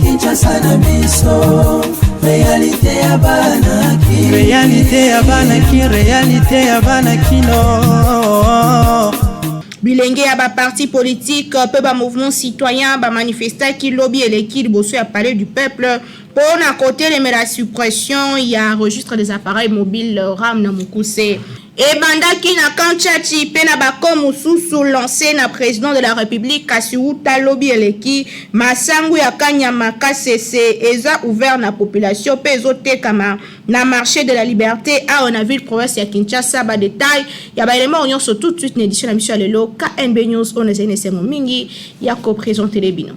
Kinshasa na biso réalité ya banaki réalité ya banakino bilenge ya ba parti politique pe ba mouvement citoyen ba manifestant qui lobby eleki liboso ya palais du peuple pour na côté la suppression il y a registre des appareils mobiles RAM na Mukuse. Et bandaki na kanchati pe na bakomu susu lancé na président de la République Kasiuta lobby eleki masangu ya kanyama KCC eza ouvert na population pe ezote kama na marché de la liberté à on a vu province ya Kinshasa ba détail ya ba élément on so tout de suite édition la mission lelo KNB News on eza nesengo mingi ya ko présenter les bino.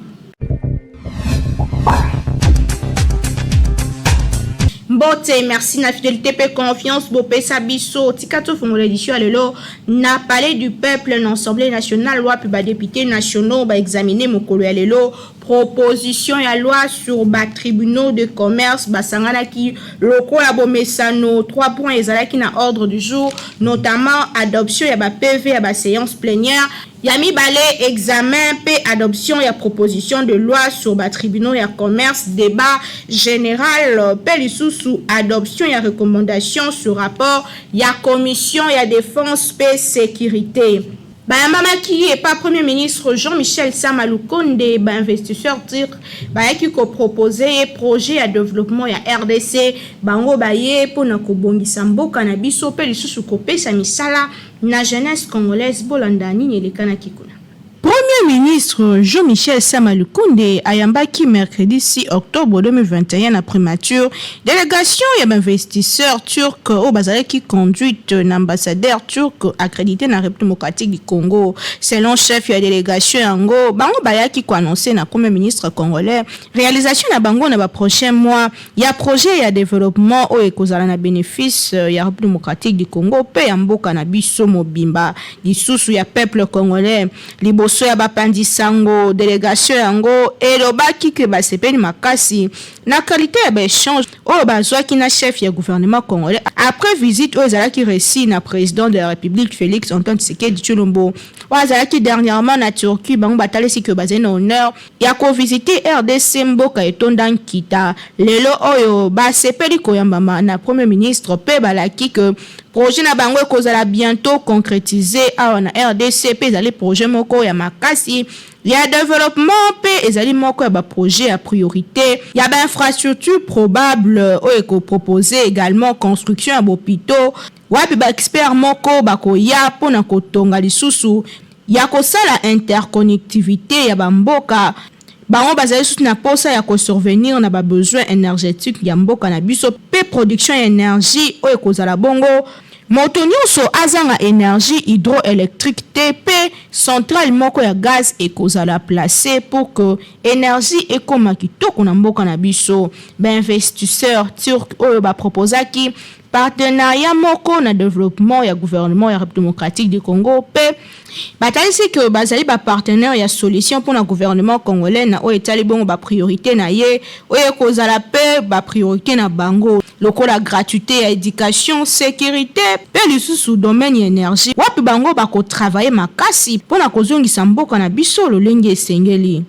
Mbote, merci na fidélité pe confiance bopé sabiso tikato fumo l'édition alelo na palais du peuple l'Assemblée nationale loi puis ba députés nationaux ba examiner mokolo alelo proposition ya loi sur ba tribunaux de commerce ba sangana ki loko ya bomesano 3 points ezalaki na ordre du jour notamment adoption ya ba PV ya ba séance plénière Yami balé examen pe adoption ya proposition de loi sur ba tribunaux ya commerce débat général pe sous adoption ya recommandation sur rapport ya commission ya défense pe sécurité. Ba mama qui est pas premier ministre Jean-Michel Sama Lukonde ba investisseur tir ba qui ko proposer projet ya développement ya RDC bango ba ye pona ko bongisa mboka na biso pe lisusu ko pesa misala na jeunesse congolaise bolandani nelekana kikuna. Premier ministre Jean-Michel Sama Lukonde ayambaki mercredi 6 octobre 2021 à primature délégation ya investisseur turc au bazare qui conduite l'ambassadeur turc accrédité na République démocratique du Congo. Selon chef ya délégation yango bango bayaki ko annoncer na premier ministre congolais réalisation na bango na ba prochain mois ya projet ya développement au ekozala na bénéfice ya République démocratique du Congo pe ya mboka na biso mobimba lisusu ya peuple congolais liboso ya bapandi sango délégation yango elobaki ke basepeli makasi na qualité ya échange o bazwaki na chef ya gouvernement congolais après visite o ezalaki reçu na président de la République Félix Antoine Tshisekedi Tshilombo o azalaki dernièrement na Turquie bango batalisi ke bazena honneur ya ko visiter RDC mboka etonda nkita lelo oyo basepeli koyambama na premier ministre pe balaki ke projet na bango ekozala bientôt concrétisé à na RDC pe ezali projet moko ya makasi ya développement pe ezali moko ya ba projet à priorité ya ba infrastructure probable o eko proposer également construction ya hôpitaux wapi ba expert moko bakoya pona kotonga lisusu ya kosala interconnectivité ya ba mboka bango bazali sous na posa ya ko survenir na ba besoin énergétique ya mboka na biso pe production ya énergie o ekozala bongo moto nyonso azanga énergie hydroélectrique TP centrale moko ya gaz ekozala placé pour que énergie ekoma kitoko na mboka na biso ba investisseur turc oyo ba proposaki partenariat moko na développement ya gouvernement ya République démocratique du Congo pe batalisi que bazali ba partenaire ya solution pour na gouvernement congolais na o etali bongo ba priorité na ye o ekozala pe ba priorité na bango lokola gratuité ya éducation sécurité pe lisusu domaine ya énergie wapi bango bako travailler makasi pour na kozongisa mboka na biso lolenge esengeli.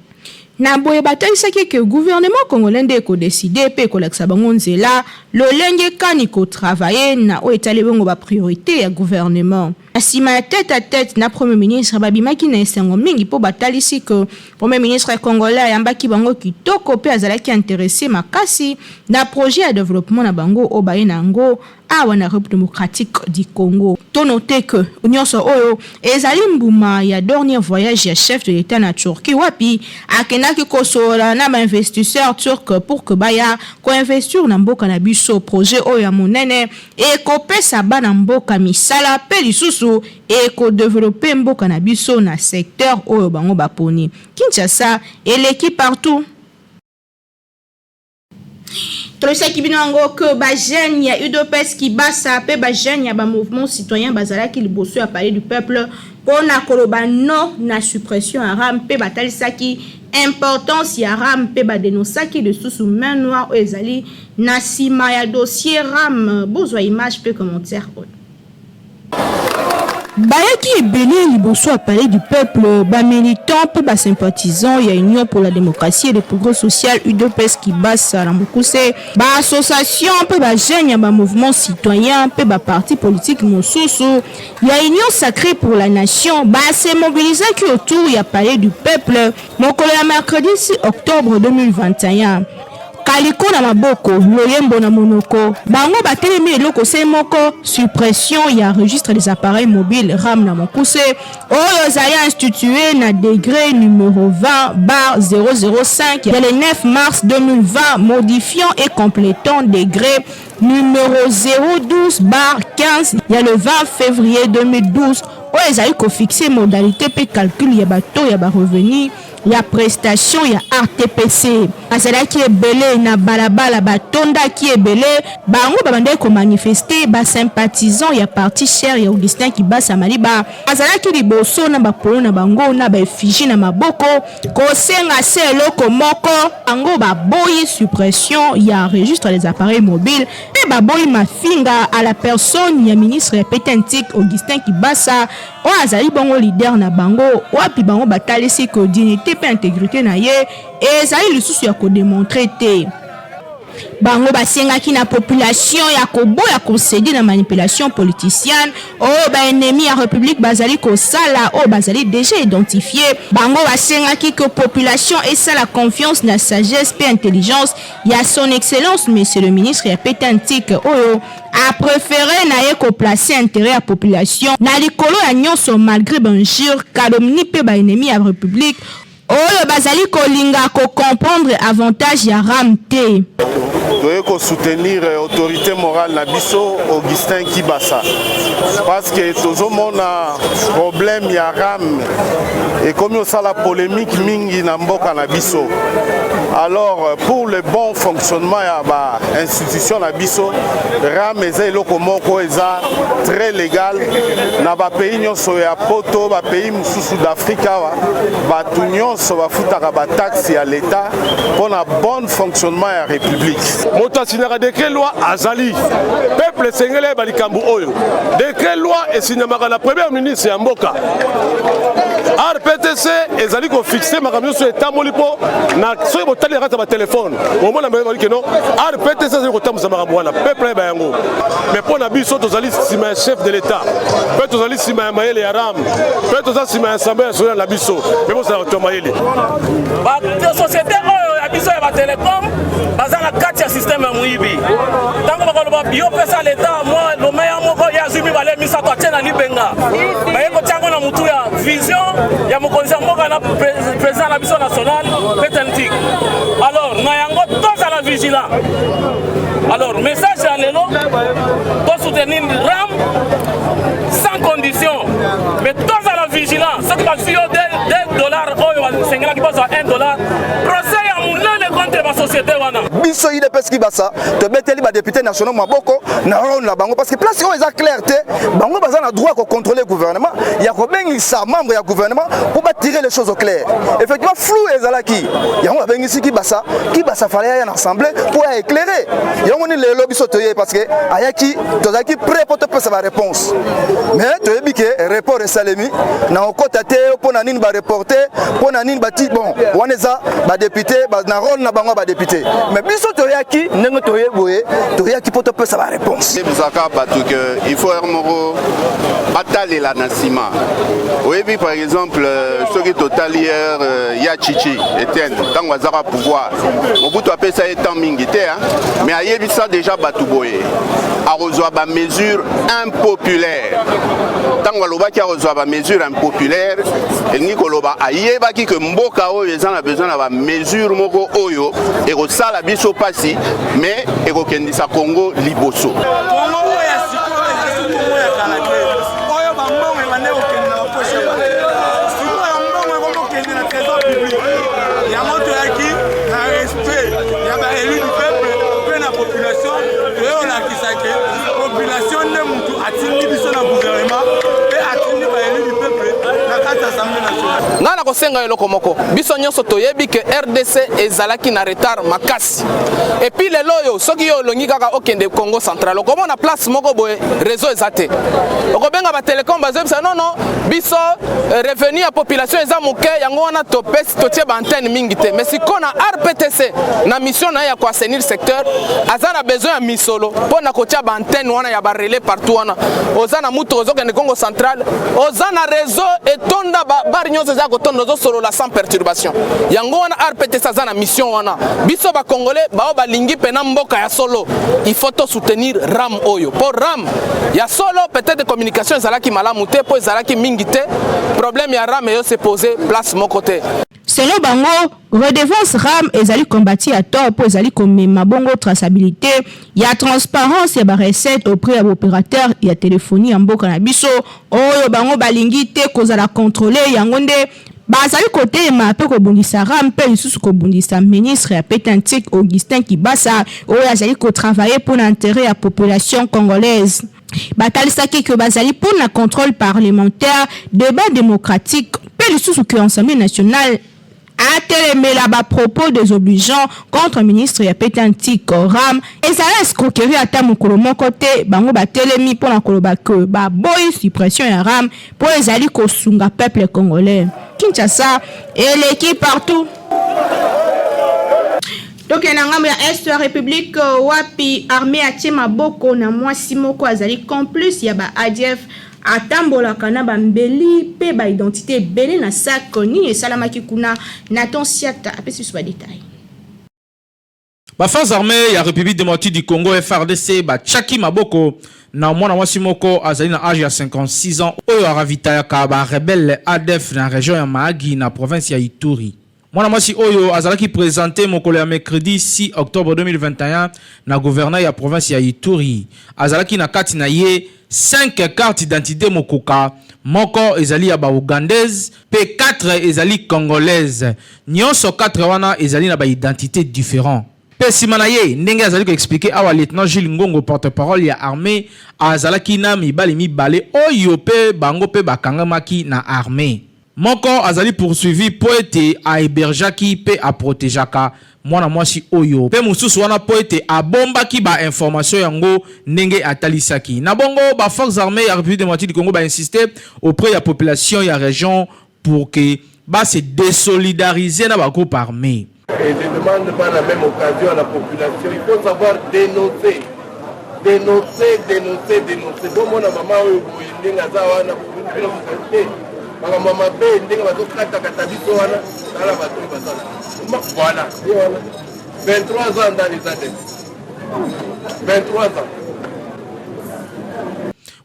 Na boye batalisaki ke gouvernement congolais nde ko décider pe ko laksa bango nzela lolenge kani ko travailler na o etali bongo ba priorité ya gouvernement. Asima tête à tête na premier ministre babimaki na esengo mingi po batalisi que premier ministre congolais yambaki bango kitoko pe azalaki intéressé makasi na projet de développement na bango o baye nango awa na République démocratique du Congo. To noter que nyonso oyo ezali mbuma ya dernier voyage ya chef de l'état na Turquie wapi akenaki kosola na ba investisseur turc pour que baya ko investir na mboka na biso projet oyo ya monene e ko pesa bana mboka misala pe lisusu et ko développer mboka na biso na secteur oyo bango baponi. Kinshasa eleki partout. Tolisa kibinango que ba jeune ya UDPS ki basa pe ba jeune ya ba mouvement citoyen bazala ki liboso ya palais du peuple pona koloba non na suppression ya RAM pe batalisa ki importance ya RAM pe ba dénonçaki de sous main noire ezali na sima ya dossier RAM bozwa image pe commentaire. Bayaki ebele liboso à parler du peuple, militants pe sympathisants ya Union pour la démocratie et le progrès social UDPS qui basse à Mokuse, association pe jeunes ya mouvement citoyen pe parti politique mosusu ya Union sacrée pour la nation se mobiliser qui autour ya parler du peuple mokolo ya mercredi 6 octobre 2021. Kaliko na maboko, loyembo na monoko. Bango batelemi eloko se moko, suppression ya registre des appareils mobiles RAM na Mokuse. Oyo zali institué na décret numéro 20/005 le 9 mars 2020, modifiant et complétant décret numéro 012/15 le 20 février 2012. Oyo ezali ko fixer modalité pe calcul ya bato ya revenu ya prestation ya RTPC. Azalaki ebele na balabala batonda ki ebele bango babande ko manifester sympathisant ya parti cher ya Augustin Kibasa Maliba. Azalaki liboso na bapolo na bango na effigie na maboko ko senga se eloko moko bango baboyi suppression ya registre des appareils mobiles pe baboyi mafinga à la personne ya ministre répétentique Augustin Kibasa o azali bango leader na bango wapi bango batalisi ko dignité pe intégrité na ye ezali lisusu ya ko démontrer te. Bango basengaki na population ya koboya concéder na manipulation politicienne ennemi ya république bazali ko sala bazali déjà identifié. Bango basengaki que population esa la confiance na sagesse pe intelligence ya son excellence monsieur le ministre ya pétantique a préféré na ye ko placer intérêt à population na likolo ya nyonso malgré injure calomnie pe ennemi ya république bazali kolinga ko comprendre avantage ya RAM te. Doit soutenir autorité morale na biso Augustin Kibasa parce que tout le monde a problème ya RAM et comme ça la polémique mingi na mboka na biso. Alors pour le bon fonctionnement ya ba institution na biso RAM eza eloko moko eza très légal na ba pays nyonso ya poto ba pays mususu d'Afrique ba tout nyonso ba futaka ba taxe ya l'état pour na bon fonctionnement ya république. Moto sinaka décret loi azali peuple sengele balikambu oyo décret loi et signamaka na premier ministre ya mboka RPTC ezali ko fixer makamyo so etamboli po na soki botali rata ba téléphone omona mbe bali keno RPTC ezali ko tambusa makambo wana peuple ba yango mais po na biso tozali sima chef de l'état pe tozali sima mayele ya RAM pe tozali sima assemblée nationale na biso mais bo sa to mayele ba société oyo ya biso ya ba télécom bazala kati ya système ya muibi tango bakoloba bio pesa l'état moi lo meilleur moko ya zumi bale misato atena libenga bayeko tango na mutu ya vision ya mokonzi mboka na président na biso national pétantique. Alors na yango tous à la vigilant. Alors message à l'élo pour soutenir RAM sans condition mais tous à la vigilance ce qui va suivre des dollars oyo sengela qui passe à $1 procès ya munene contre la société wana biso ide peski basa to beteli ba député national maboko na ron la bango parce que place oyo eza clarté bango baza na droit ko contrôler gouvernement ya ko bengisa membre ya gouvernement pour ba tirer les choses au clair effectivement flou ezalaki yango ba bengisi ki basa fallait ya na assemblée pour éclairer yango ni lelo biso toye parce que ayaki tozaki prêt pour te pesa ba réponse mais to yebike report esalemi na okota te pona nini ba reporter pona nini bati bon waneza ba député ba na rôle na bango ba député mais biso toyaki ndenge toyeboye toyaki pour te pesa ba réponse bizaka batu que il faut moko atale la nasima oyebi par exemple ce qui total hier ya chichi Etienne tango azaka pouvoir mobutu apesa etant mingi te mais ayebi ça déjà batu boye a reçoit ba mesure impopulaire tango lobaki a reçoit ba mesure impopulaire elingi koloba ayebaki que mboka oyo ezana besoin na ba mesure moko oyo et kosala biso pasi mais ekokendisa Congo liboso population ne mutu atindi biso na gouvernement et atindi ba élu du peuple na kati assemblée nationale. nga na kosenga eloko moko biso nyonso toyebi ke RDC ezalaki na retard makasi et puis lelo yo soki yo longi kaka okende Congo central okomona place moko boye réseau ezate okobenga ba telecom bazebisa non biso revenu ya population eza moke yango wana topesi totie ba antenne mingi te mais sikona RPTC na mission na ya ko assainir secteur azana besoin ya misolo pona kotia ba antenne wana ya ba relais partout wana ozana muto ozokende Congo central ozana réseau etonda bar nyonso za kotonda zo solo la sans perturbation yango wana RPTC azana mission wana biso ba congolais bao balingi pena mboka ya solo il faut to soutenir RAM oyo pour RAM ya solo peut-être communication ezalaki malamu te po ezalaki mingi te problème ya RAM yo se poser place mon côté. Selon bango, redevance RAM ezali kombati à tort pour ezali komema bongo traçabilité, ya transparence ya ba recette auprès ya opérateur ya téléphonie en mboka na biso oyo bango balingi te kozala contrôler yango nde bazali côté ma pe ko bundisa RAM pe lisusu ko bundisa ministre ya Pétantique Augustin Kibasa oyo azali ko travailler pour l'intérêt ya population congolaise. Batalisaki que bazali pour le contrôle parlementaire, débat démocratique, pe lisusu que l'Assemblée nationale a télémé là-bas propos désobligeants contre le ministre ya Pétantique RAM et ça laisse escroquerie à ta mokolo moko te bango ba télémi pour la koloba que ba boy suppression ya RAM pour les ali ko sunga peuple congolais. Kinshasa et l'équipe partout. Donc na ngambo ya Est ya République wapi armée atie maboko na mwasi moko azali complice ya ba ADF atambola kana ba mbeli pe ba identité belé na sakoni et salamaki kuna Nathan Siata apesi sur détail. Ba forces armées ya République démocratique du Congo FARDC ba chaki maboko na mwana mwasi moko azali na âge ya 56 ans oyo aravitaya ka ba rebelle ADF na région ya Mahagi na province ya Ituri. Mwana mwasi oyo azalaki présenté mokolo ya mercredi 6 octobre 2021 na gouverneur ya province ya Ituri. Azalaki na kati na ye 5 cartes d'identité mokoka, moko ezali ya ba ougandaise, pe 4 ezali congolaise. Nyonso 4 wana ezali na ba identité différent. Pe simana ye ndenge azali ko expliquer awa lieutenant Gilles Ngongo porte-parole ya armée azalaki na mibali mibale oyo pe bango pe bakangamaki na armée. Moko azali poursuivi poete a hébergeaki pe a protégeaka mwana mwasi oyo pe mususu wana poete a bombaki ba information yango ndenge atalisaki na bongo ba forces armées ya République démocratique du Congo ba insister auprès de la population ya région pour que ba se désolidariser na ba groupe armé. Et je demande par la même occasion à la population, il faut savoir dénoncer. Bon mon maman oyo boyende ngaza wana pour une maman be ndenge bato kata biso wana ala bato basala voilà 23 ans dans les années 23 ans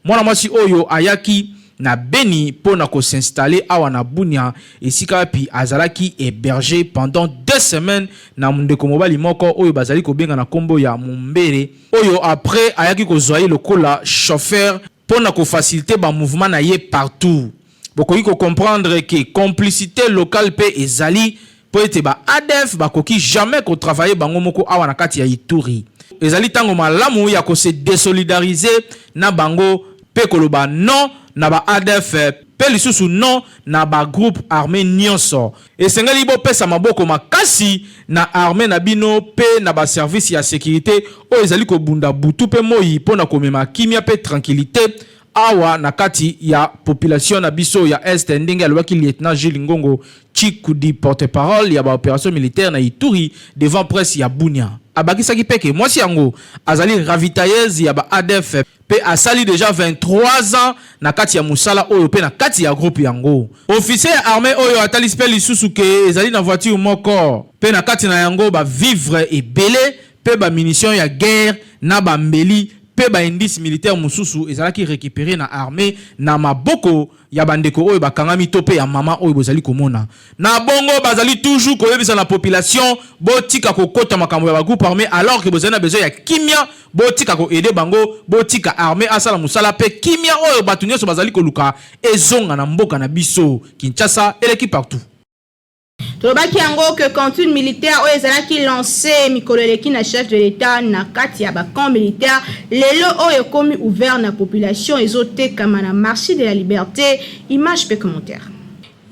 mwana mwasi oyo ayaki na Beni pona ko s'installer awa na Bunia esika pi azalaki hébergé pendant 2 semaines na ndeko mobali moko oyo bazali ko benga na kombo ya Mumbere oyo après ayaki ko zoyer lokola chauffeur pona ko faciliter ba mouvement na ye partout. Bokoki ko comprendre que complicité locale pe ezali po ete ba ADF bakoki jamais ko travailler bango moko awa na kati ya Ituri. Ezali tango malamu ya ko se désolidariser na bango pe koloba non na ba ADF pe lisusu non na ba groupe armé nyonso. Esengeli bo pesa maboko makasi na armée na bino pe na ba service ya sécurité o ezali ko bunda butu pe moyi pona komema kimia pe tranquillité awa na kati ya population na biso ya Est ndenge alobaki lieutenant Gilles Ngongo Chikudi porte-parole ya ba opération militaire na Ituri devant presse ya Bunia. Abakisaki peke mwasi yango azali ravitailleuse ya ba ADF pe asali déjà 23 ans na kati ya musala oyo pe na kati ya groupe yango. Officier armé oyo atali spell lisusu ke ezali na voiture moko pe na kati na yango ba vivre ebele pe ba munitions ya guerre na ba mbeli pe ba indice militaire mususu ezalaki récupérer na armée na maboko ya bandeko oyo bakangami to pe ya mama oyo bozali komona na bongo bazali toujours koyebisa na population botika kokota makambo ya ba groupe armé alors que bozali na besoin ya kimia botika ko aider bango botika armée asala musala pe kimia oyo batu nyonso bazali koluka ezonga na mboka na biso Kinshasa et l'équipe partout. Tobaki yango que cantine militaire oyo ezalaki lancé mikolo eleki na chef de l'état na kati ya bakamp militaire lelo oyo komi ouvert na population ezotekama na marché de la liberté image pe commentaire.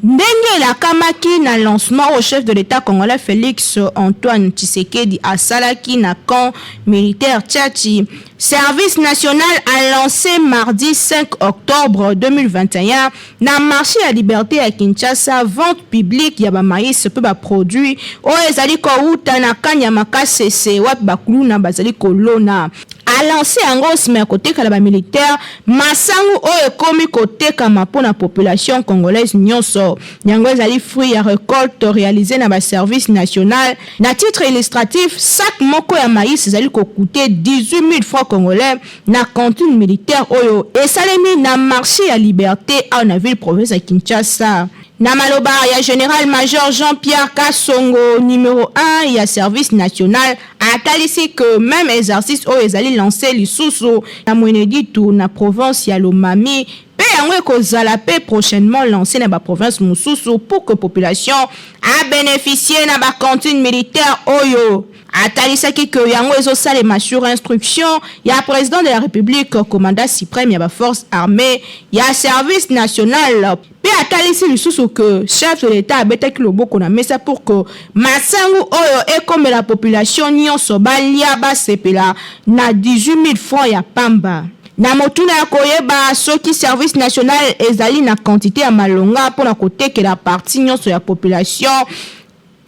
Ndenge la kamaki na lancement au chef de l'État congolais Félix Antoine Tshisekedi à Salaki na camp militaire Tchachi. Service national a lancé mardi 5 octobre 2021 na marché à liberté à Kinshasa vente publique ya ba maïs pe ba produit o ezali ko uta na kanya makasese wa ba kuluna bazali ko lona a lancé en gros mais côté ka ba militaire masangu o ekomi côté ka mapona population congolaise nyonso nyango ezali fruit ya récolte réalisé na ba service national na titre illustratif sac moko ya maïs ezali ko coûter 18 000 francs congolais na cantine militaire oyo esalemi na marché à liberté à na ville province à Kinshasa. Na maloba ya général-major Jean-Pierre Kassongo numéro 1 ya service national atalisi que même exercice oyo ezali lancé lisusu na Mweneditu na province ya Lomami pe yango ekozala pe prochainement lancé na ba province mususu pour que population a bénéficié na ba cantine militaire oyo. Atalisaki que yango ezosalema sur instruction ya président de la République commandant suprême ya ba force armée ya service national pe atalisi lisusu que chef de l'État abetaki loboko na mesa pour que masangu oyo ekome la population nyonso balia basepela na 18 000 francs ya pamba. Na motuna ya koyeba soki service national ezali na quantité ya malonga pona kotekela parti nyonso ya population.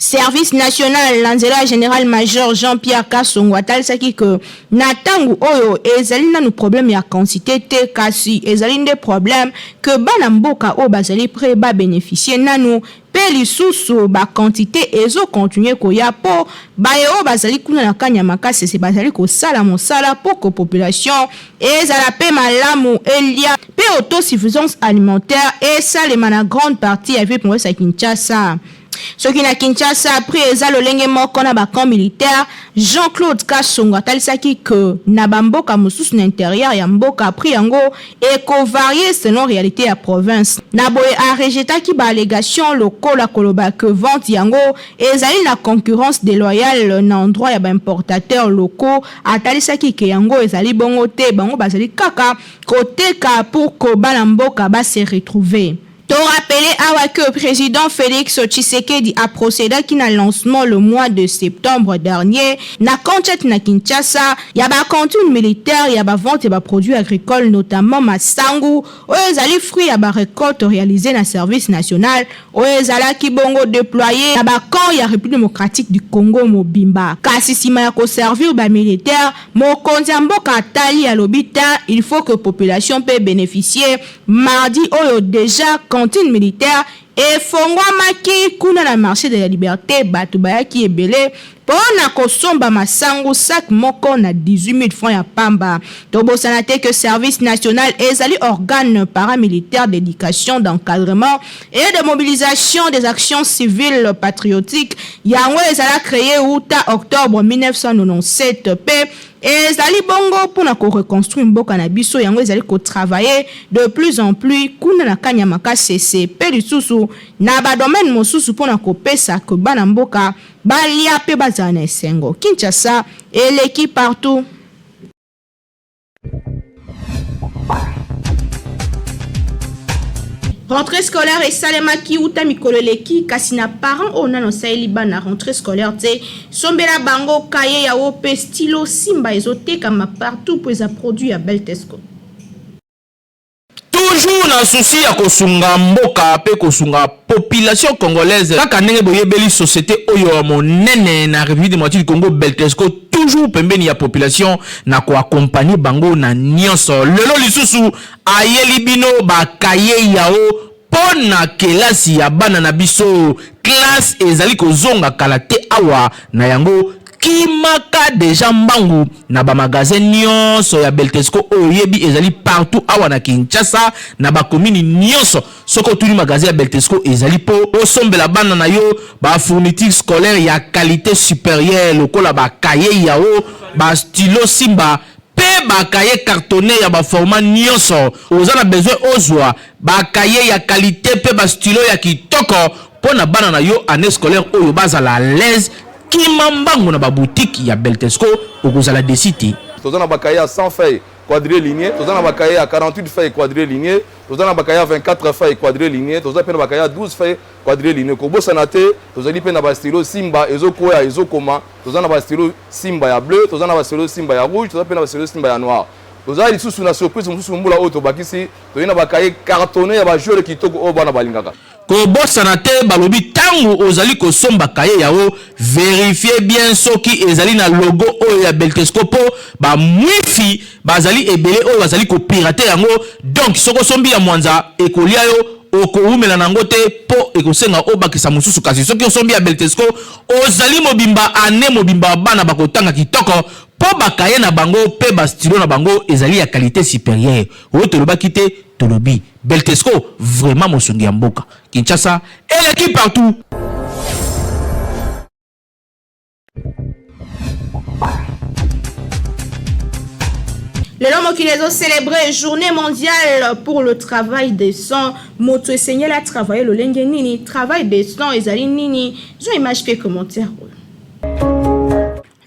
Service national lanzela général-major Jean-Pierre Kassongo atalisaki que natangu oyo ezali nanu problème ya quantité te kasi ezali nde problème que bana mboka o bazali prêt ba bénéficier nanu pe lisusu ba quantité ezo continuer koya po baye o bazali kuna na kanya makasi se bazali ko sala mosala pour que population ezala pe malamu elia pe autosuffisance alimentaire et ça les mana grande partie ya ville province à Kinshasa. Ce qui na Kinshasa après eza lolenge moko na ba camp militaire Jean-Claude Kassongo atalisaki que na bamboka mususu na intérieur ya mboka après yango eko varier selon réalité ya province. Na boye a rejetaki ba allégation lokola koloba que vente yango ezali na concurrence déloyale na endroit ya ba importateurs locaux atalisaki que yango ezali bongo te bango bazali kaka koteka pour que bana mboka ba se retrouver. Te rappeler que le président Félix Tshisekedi a procédé à un lancement le mois de septembre dernier. Na Conchet na Kinshasa, y a ba cantine militaire, y a ba vente et ba produits agricoles, notamment masangu, oyezali fruits y a ba récolte réalisée na service national, oyezala kibongo déployé, y a ba camp y a République démocratique du Congo Mobimba. Kasi sima ya ko servir ba militaire, mokonzi mboka tali ya lobita, il faut que population peut bénéficier. Mardi oyo déjà cantine militaire et fongwamaki kuna na marché de la liberté batu bayaki ebele pona kosomba masangu sac moko na 18 000 francs ya pamba. Tobosana te que service national ezali organe paramilitaire d'éducation, d'encadrement et de mobilisation des actions civiles patriotiques yango ezala créé uta octobre 1997 pe ezali bongo pona ko reconstruire mboka na biso yango ezali ko travailler de plus en plus kuna na kanya makasese pe lisusu na ba domaine mosusu pona ko pesa ko bana mboka balia pe bazana esengo. Kinshasa et l'équipe partout. Rentrée scolaire et salemaki uta mikoleleki kasi na parents ona no saeli bana rentrée scolaire te sombela bango kaye ya ope stylo simba ezoteka ma partout pour les produits à Beltesco. Toujours na souci ya kosunga mboka pe kosunga population congolaise kaka ndenge boyebeli société oyo monene na République démocratique du Congo Beltesco toujours pembeni ya population na ko accompagner bango na nyonso lelo lisusu ayeli bino ba kaye yao pona kelasi ya bana na biso classe ezali kozonga kala te awa na yango kimaka deja mbangu na ba magasin nyonso ya Beltesco oyebi ezali partout awa na Kinshasa na ba commune nyonso soko tuni magasin ya Beltesco ezali po osombela bana na yo ba fourniture scolaire ya qualité supérieure lokola ba cahier yao ba stylo simba pe ba cahier cartonné ya ba format nyonso ozana besoin ozwa ba cahier ya qualité pe ba stylo ya kitoko pona bana na yo année scolaire oyo bazala à l'aise kimambango na ba boutique ya Beltesco okozala de cité tozana ba cahier à 100 feuilles quadrillé ligné tozana ba cahier à 48 feuilles quadrillé ligné toza na bakaya 24 feuilles quadrilinéées, toza pe na bakaya 12 feuilles quadrilinéées. Ko bosana te, tozali pe na ba stylo Simba ezokoya ezokoma, toza na ba stylo Simba ya bleu, toza na ba stylo Simba ya rouge, toza pe na ba stylo Simba ya noir. Toza lisusu na surprise mususu mbula oyo tobakisi, toyina bakaye cartonné ya ba joueur kitoko oyo bana balingaka. Ko bosana te balobi tango ozali ko somba kaye yao vérifier bien soki ezali na logo oyo ya Beltesco po ba mwifi bazali ebele oyo bazali ko pirater yango, donc soko sombi ya mwanza ekolia yo okoumela nango te po ekosenga obakisa mususu kasi soki osombi ya Beltesco ozali mobimba ane mobimba bana bakotanga kitoko po bakaye na bango pe ba stylo na bango ezali ya qualité supérieure oyo tolobaki te tolobi Beltesco vraiment mosongi ya mboka Kinshasa et l'équipe partout. Le nom qui les a célébré journée mondiale pour le travail décent. Moto Seigneur a travaillé le lenge nini travail décent et zali nini. J'ai image fait commentaire.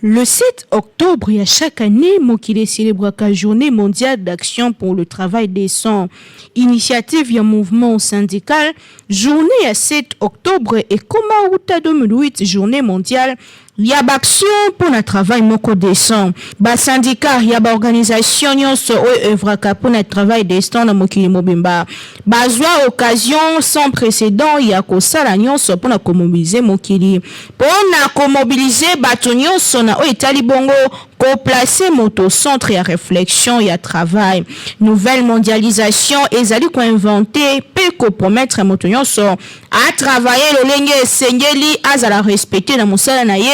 Le 7 octobre, il y a chaque année, Mokile célèbre la journée mondiale d'action pour le travail décent. Initiative et mouvement syndical, journée à 7 octobre et comment outa 2008, journée mondiale, il y a action pour le travail moko décent. Ba syndicat, il y a ba organisation nyonso o evraka pour le travail décent na mokili mobimba. Bazwa occasion sans précédent, il y a ko sala nyonso pour na mobiliser mokili. Pour na mobiliser bato nyonso na o etali bongo ko placer moto centre ya réflexion ya travail. Nouvelle mondialisation ezali ko inventer pe ko promettre moto nyonso à travailler le lenge sengeli azala respecter na mosala na ye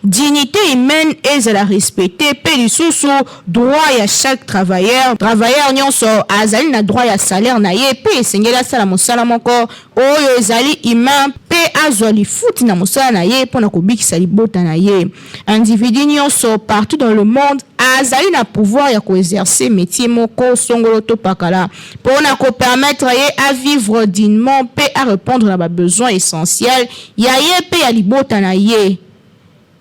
dignité humaine ezala respecter pe lisusu droit ya chaque travailleur nyonso azali na droit ya salaire na ye pe sengeli asala mosala moko oyo ezali humain pe azwa lifuti na mosala na ye pona kobikisa libota na ye individu nyonso partout dans le monde azali na pouvoir ya koexercer métier moko songolo to pakala pona ko permettre ye à vivre dignement pe à répondre à besoins essentiels ya ye pe ya libota na ye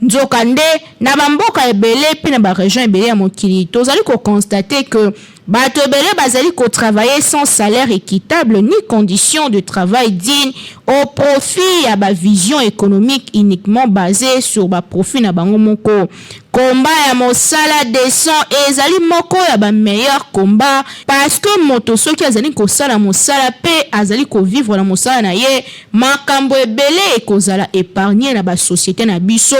nzokande na bamboka ebele pe na ba région ebele ya mokili tozali ko constater que bato ebele bazali ko travailler sans salaire équitable ni conditions de travail digne au profit à ba vision économique uniquement basée sur ba profit na bango moko combat ya mosala décent ezali moko ya ba meilleur combat parce que moto soki azali ko sala mosala pe azali ko vivre na mosala na ye makambo ebele ekozala épargner na ba société na biso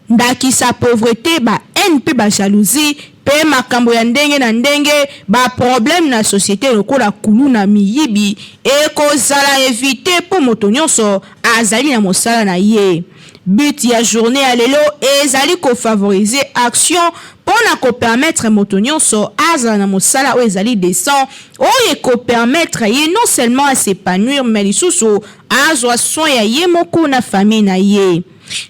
ndaki sa pauvreté ba haine pe ba jalousie pe makambo ya ndenge na ndenge ba problème na société lokola kulu na miyibi ekozala éviter pour moto nyonso azali na mosala na ye. But ya journée à lelo ezali ko favoriser action pona ko permettre moto nyonso azala na mosala o ezali décent o ko permettre ye non seulement à s'épanouir mais lisusu azwa soin ya ye moko na famille na ye.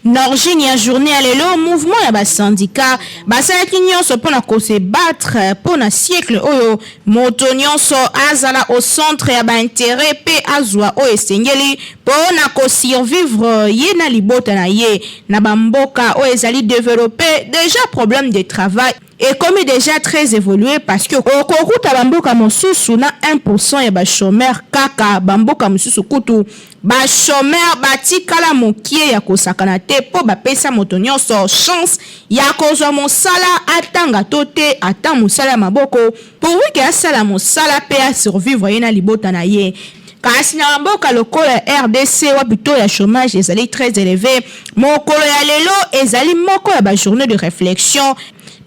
Norgine ya journée à lelo mouvement ya ba syndicat basalaki nyonso pona ko se battre pona siècle oyo moto nyonso azala au centre ya ba intérêt pe azwa o esengeli pona ko survivre ye na libota na ye na bamboka o ezali développer déjà problème de travail et comme déjà très évolué parce que okokuta bamboka mosusu na 1% ya ba chômeur kaka bamboka mosusu kutu ba chômeur batikala mokie ya kosakana te po bapesa moto nyonso chance ya kozwa mosala atanga to te ata mosala maboko pourvu ke asala mosala pe a survivre ye na libota na ye. Kasi na mboka lokola RDC wapito ya chômage ezali très élevé mokolo ya lelo ezali moko ya ba journée de réflexion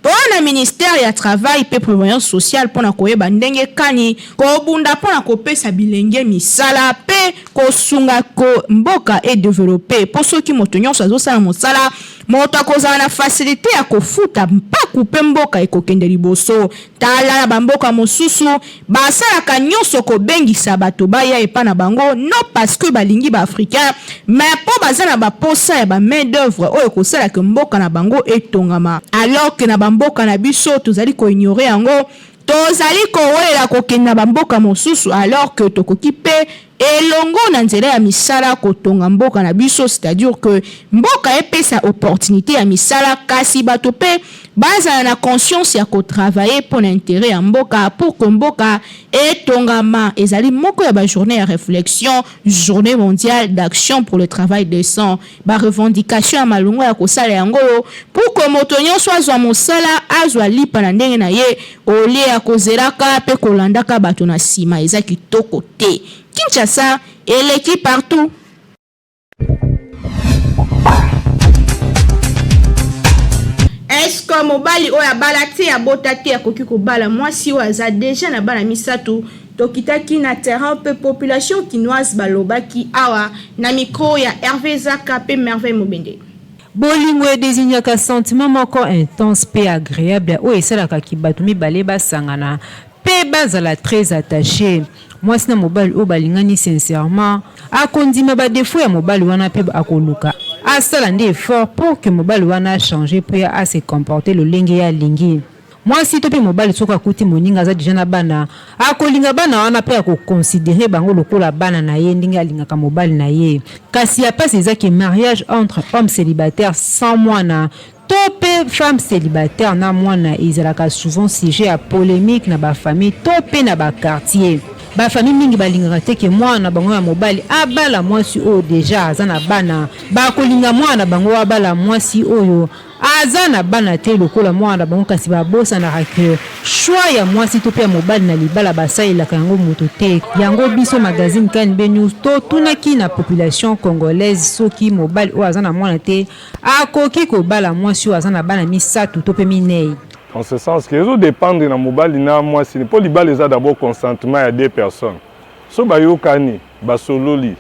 pour le ministère ya travail pe prévoyance sociale pour na koyeba ndenge kani ko bunda pour na kopesa bilenge misala pe ko sunga ko mboka et développer pour ceux qui moto nyonso azosala mosala moto akozala na facilité ya kofuta mpaku pe mboka ekokende liboso tala na bamboka mosusu basalaka nyonso kobengisa bato baya epa na bango non parce que balingi ba africain mais po bazana ba posa ya ba main d'œuvre oyo kosala ke mboka na bango etongama alors que na bamboka na biso tozali ko ignorer yango tozali ko welela kokenda bamboka mosusu alors que tokoki pe elongo na nzela ya misala kotonga mboka na biso c'est-à-dire que mboka epesa opportunité ya misala kasi bato pe baza na conscience ya ko travailler pour l'intérêt ya mboka pour que mboka etongama ezali moko ya ba journée ya réflexion, journée mondiale d'action pour le travail décent, ba revendication ya malungo ya kosala yango pour que moto nyonso azwa mosala azwa lipa na ndenge na ye olie ya kozelaka pe kolandaka bato na sima eza kitoko te. Kinshasa eleki partout. Est-ce que mobali oya bala te ya bota te ya koki kobala mwasi oyo aza déjà na bana misatu tokitaki na terrain pe population kinoise balobaki awa na micro ya Hervé Zaka pe Merveille Mobende. Bolingo désignaka sentiment moko intense pe agréable oyo esalaka kibatu mibale basangana pe bazala très attaché. Mwasi na mobali oyo balingani sincèrement akondima ba défaut ya mobali wana pe akoluka asala nde effort pour que mobali wana changer pe à se comporter le lenge ya lingi. Mwasi to pe mobali soka kuti moninga za déjà na bana akolinga bana wana pe akoconsidérer bango lokola bana na ye ndinga alingaka mobali na ye. Kasi ya pas ezaki mariage entre hommes célibataires sans mwana topé femme célibataire na mwana ezalaka souvent sujet à polémique na ba famille topé na ba quartier. Ba famille mingi balingaka te ke mwana bango ya mobali abala mwasi oyo deja aza na bana bakolinga mwana bango abala mwasi oyo aza na bana te lokola mwana bango kasi babosanaka ke choix ya mwasi to pe ya mobali na libala basalelaka yango moto te. Yango biso magazine KNB News totunaki na population congolaise soki mobali oyo aza na mwana te akoki kobala mwasi oyo aza na bana misatu to pe minei. En ce sens que les dépendent de mobali na moi c'est pour les balles d'abord consentement à deux personnes. So ba yokani ba sololi.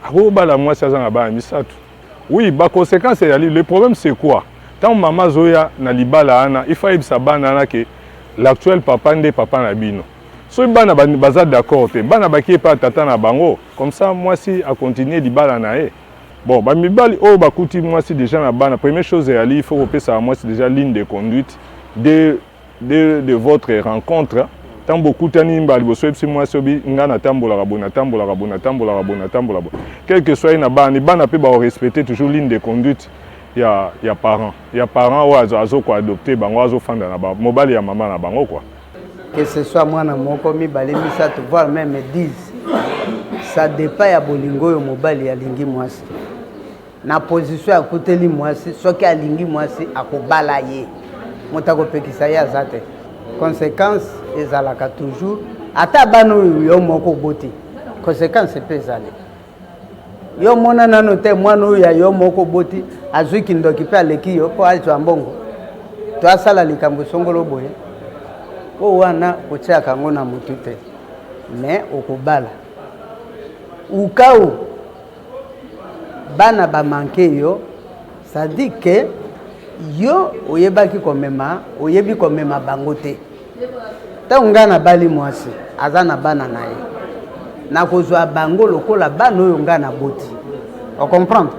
Abo bala moi ça na ba misatu. Oui, ba conséquence le problème c'est quoi? Tant maman zoya na libala ana, il faut ibsa bana na que l'actuel papa ndé papa na bino. So bana baza d'accord te. Bana ba ki pa tata na bango. Comme ça moi si a continuer libala na e. Bon, ba mibali o ba kuti moi si déjà na bana première chose il faut repérer ça moi c'est déjà ligne de conduite. De votre rencontre, tant beaucoup d'animaux, moi, quel que soit une banne, peut respecter toujours ligne de conduite. Il y a parents qui ont adopté, mobile et maman na bango quoi. Que ce soit moi na moko mi balemi ça te voir même 10. Ça dépend ya bolingo yo mobile ya lingi mwasi. Na position ya koteli mwasi, soki ya lingi mwasi akobala ye. Motako pekisa ya zate. Conséquence ezalaka toujours ata bano yo moko boti. Conséquence pezale. Yo mona nano te mwana ya yo moko boti azwi kindoki pe aleki yo po alto ambongo. To asala likambo songolo boye. O wana kotia kango na mutute. Mais okobala. Ukao bana ba manke yo ça dit que yo oyebaki komema oyebi komema bango te ta ngana bali mwasi azana bana naye na kozwa bango lokola bana oyo ngana boti o comprendre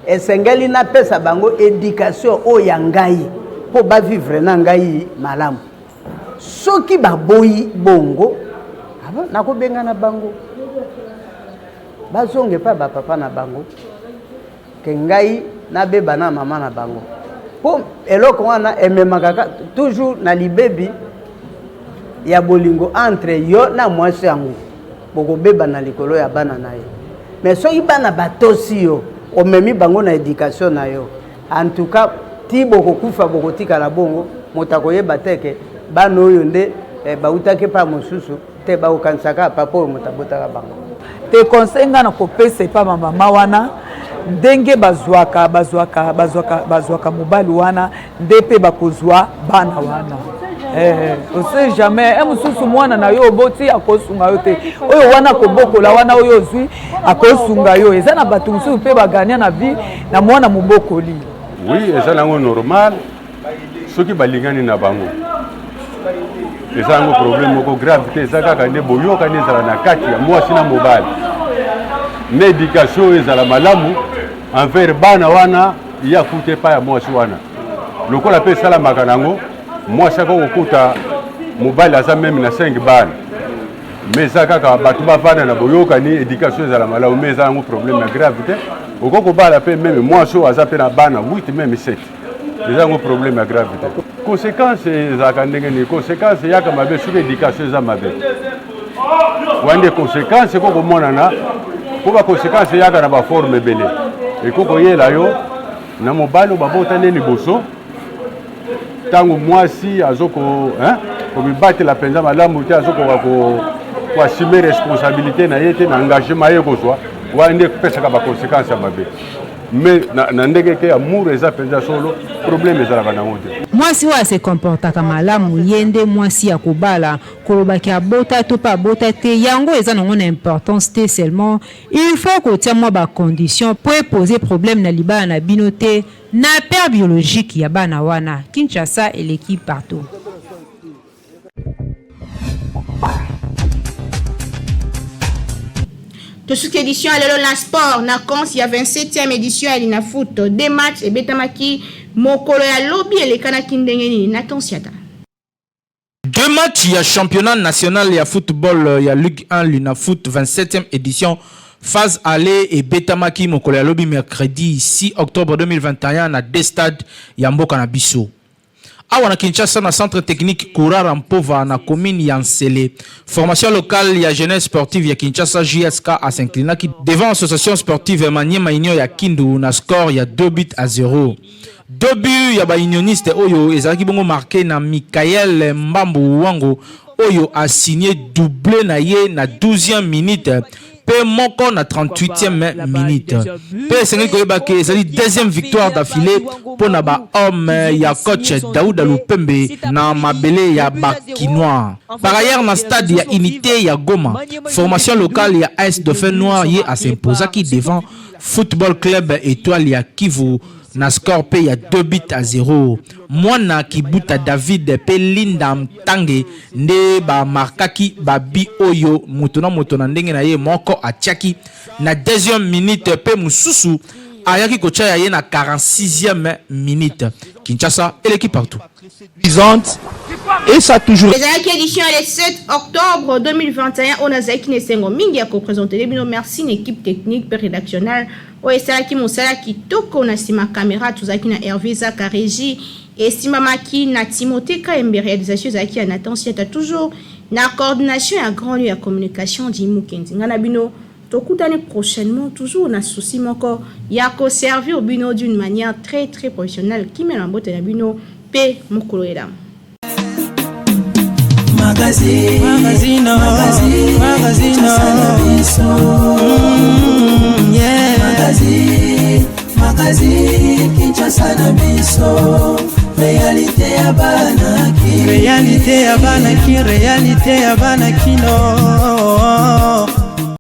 esengeli na pesa bango éducation o ya ngai po ba vivre na ngai malamu soki baboyi bongo aba nakobenga na bango bazonge pa ba papa na bango ke ngai na beba na mama na bango. Pour eloko wana ememaka toujours na libebi ya bolingo entre yo na mwasi yango boko beba na likolo ya bana na ye. Mais so ibana batosi yo omemi bango na éducation na yo. En tout cas ti boko kufa boko tika la bongo motako yeba teke bana oyo nde bautake pa mosusu te ba okansaka papa oyo motabota bango. Te konsenga na kopesa pa mama wana ndenge bazwaka mobali wana ndepe bakozwa bana wana on sait jamais mususu mwana na yo boti akosunga yo te oyo wana kobokola wana oyo zwi akosunga yo eza na batu mususu pe bagania na vie na mwana mobokoli. Oui, eza nango normal soki balingani na bango eza nango problème moko grave te eza kaka nde boyoka nde ezala na kati ya mwasi na mobali na éducation ezala malamu envers bana wana ya kute pa ya mwasi wana lokola pe salamaka nango mwasi akokuta mobali aza meme na 5 bana mais eza kaka bato bavanda na boyokani éducation ezala malamu mais eza nango problème ya grave te okokobala pe meme mwasi oyo aza pe na bana 8 meme 7 eza yango problème ya gravité. Conséquence ezalaka ndenge nini? Conséquence eyaka mabe soki éducation eza mabe. Wande conséquence ekokomonana po baconséquence eyaka na baforme ebele. Ekokoyela yo na mobali babotani liboso ntango mwasi komibatela mpenza malamu te azokoka koassume responsabilité na ye te na engagement ye kozwa wana nde kopesaka baconséquence ya mabe. Mais na ndenge ke amour eza mpenza solo problème ezalaka nango te. Mwasi oyo asekomportaka malamu ye nde mwasi ya kobala kolobaki abota to mpe abota te yango eza nango na importance te seulement il faut kotia mwa bacondition po epose problème na libala na bino te na père biologique ya bana wana. Kinshasa eleki partout. De cette édition, à la sport, na cons, il y a 27e édition à l'Ina Foot. Des matchs et Betamaki, Mokolo ya Lobby et les Kanakindengeni, Nathan Siata. 2 matchs, il y a championnat national, il y a football, il y a Ligue 1, l'Ina Foot, 27e édition. Phase aller et Betamaki, Mokolo ya Lobby, mercredi 6 octobre 2021, à deux stades, Yambo Kanabiso. Awa na Kinshasa na centre technique Kourara Mpova na commune Yansele. Formation locale ya jeunesse sportive ya Kinshasa JSK a s'inclina qui devant association sportive Maniema Union ya Kindu na score ya 2-0. 2 buts ya ba unioniste oyo ezalaki bongo marqué na Mikael Mbambu Wango oyo a signé doublé na ye na 12e minute. Pe moko na 38e minute. Pe sengi koyeba ke ezali deuxième victoire d'affilée pour na ba homme ya coach Daouda Lupembe na mabele ya Bakinois. Par ailleurs na stade ya Unité ya Goma, formation locale ya AS Dauphin Noir ye a s'imposer qui devant Football Club Étoile ya Kivu na score pe ya 2-0. Mwana Kibuta David pe Linda Mtange nde ba markaki ba bi oyo motona ndenge na ye moko atiaki na deuxième minute pe mususu ayaki kocha ya ye na 46e minute. Kinshasa et l'équipe partout. Et ça toujours. Les années édition le 7 octobre 2021 on a Zaiki Nesengo mingi a représenté les merci une équipe technique et rédactionnelle o esalaki mosala kitoko na sima caméra tuzaki na Hervé Zaka régie et simamaki na Timothée Kaembe réalisation Zaki en attention toujours na coordination à grand lieu à communication d'Imu Kenzi ngana bino tokutani prochainement toujours na souci moko ya ko servir au bino d'une manière très très professionnelle qui met en botte na bino pe mokolo elam. Magazino Magazine Kinshasa na biso réalité ya bana ki réalité ya bana kino